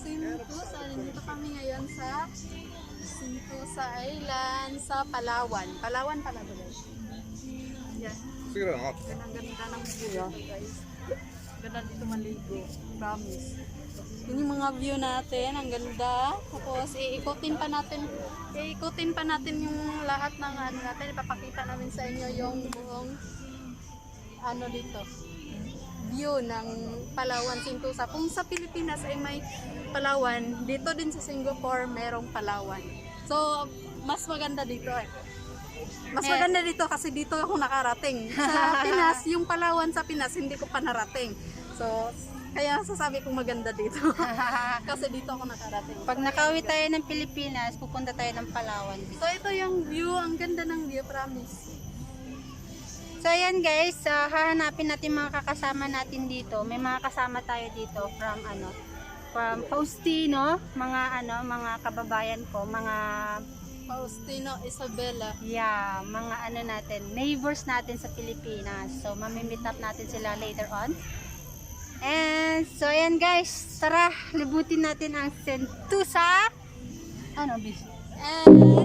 Sentosa. Nandito kami ngayon sa Sentosa Island sa Palawan. Palawan pala ba guys? Yan. Sige lang ako. Ganda ng view guys. Ganda dito maligo. Promise. Yun yung mga view natin. Ang ganda. Tapos iikutin pa natin yung lahat ng ano natin. Ipapakita namin sa inyo yung buong ano dito. View ng Palawan, Sentosa. Kung sa Pilipinas ay may Palawan, dito din sa Singapore merong Palawan. So, mas maganda dito eh. Mas maganda dito kasi dito ako nakarating. Sa Pinas, yung Palawan sa Pinas, hindi ko pa narating. So, kaya sasabi kong maganda dito. Kasi dito ako nakarating. Pag nakauwi tayo ng Pilipinas, pupunta tayo ng Palawan. So, ito yung view. Ang ganda ng view, promise. So ayan guys, hahanapin natin mga kakasama natin dito. May mga kasama tayo dito from Faustino, mga kababayan ko, mga Faustino, Isabela. yeah, mga neighbors natin sa Pilipinas. So mamimit up natin sila later on. And so ayan guys, tara, libutin natin ang Sentosa. Bis? And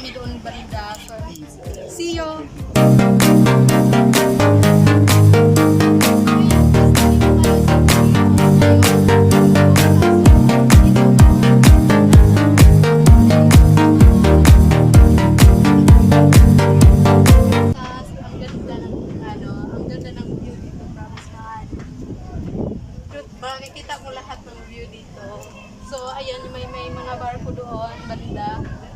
kami doon banda. So, see you! Makikita mo lahat ng view dito. So, ayan, may mga barko doon, banda. Banda.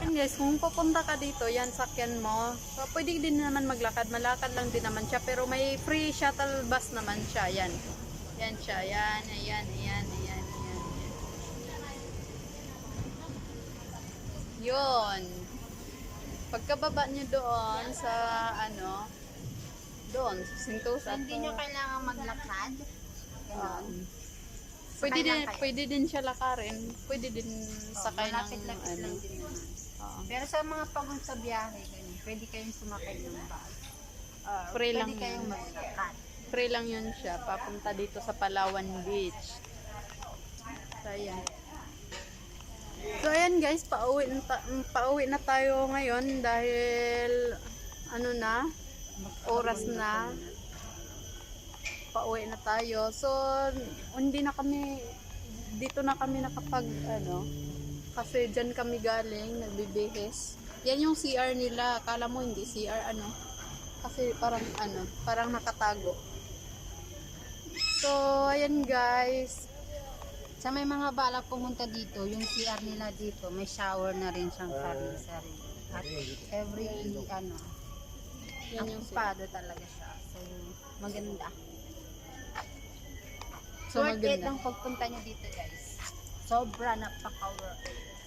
And guys, kung pupunta ka dito, yan sakyan mo. So, pwede din naman maglakad. Malakad lang din naman siya. Pero may free shuttle bus naman siya. Yan. Yan siya. Yan. Ayan. Ayan. Ayan. Ayan. Yun. Pagkababa nyo doon sa doon sa Sentosa. Hindi nyo kailangan maglakad. Ganon. Pwede din siya lakarin. Pwede din sakay ng Malapit-lapit lang din naman. Pero sa mga pagod sa biyahe, ganyan, pwede kayong sumakay ng bus. Free lang Pwede kayong yun. maglakad. Free lang yun siya. Papunta dito sa Palawan Beach. So, ayan. So, ayan guys. Pauwi na tayo ngayon dahil oras na. Pauwi na tayo. So, dito na kami nakapag, kasi dyan kami galing, nagbibihis. Yan yung CR nila. Akala mo hindi CR, kasi parang nakatago. So, ayan guys. Sa may mga balak pumunta dito, yung CR nila dito, may shower na rin siyang sarili-sarili. At every, Yan ang yung CR. pado talaga siya. So, maganda. So, Worth it maganda. ang pagpunta nyo dito, guys. Sobra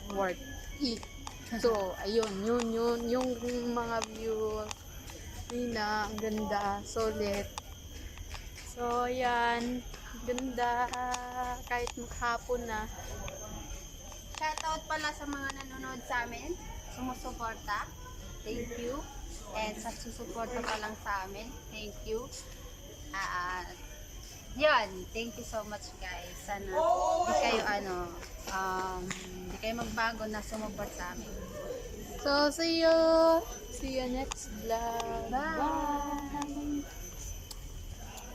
Worth it. So, ayun, yung mga view nila, ang ganda, solid. So, ayan, ganda, kahit maghapon na. Shoutout pala sa mga nanonood sa amin, sumusuporta. Thank you. And sa susuporta pa lang sa amin, thank you. Yun, thank you so much guys. Sana di kayo magbago na sumuport sa amin. So, see you next vlog. Bye!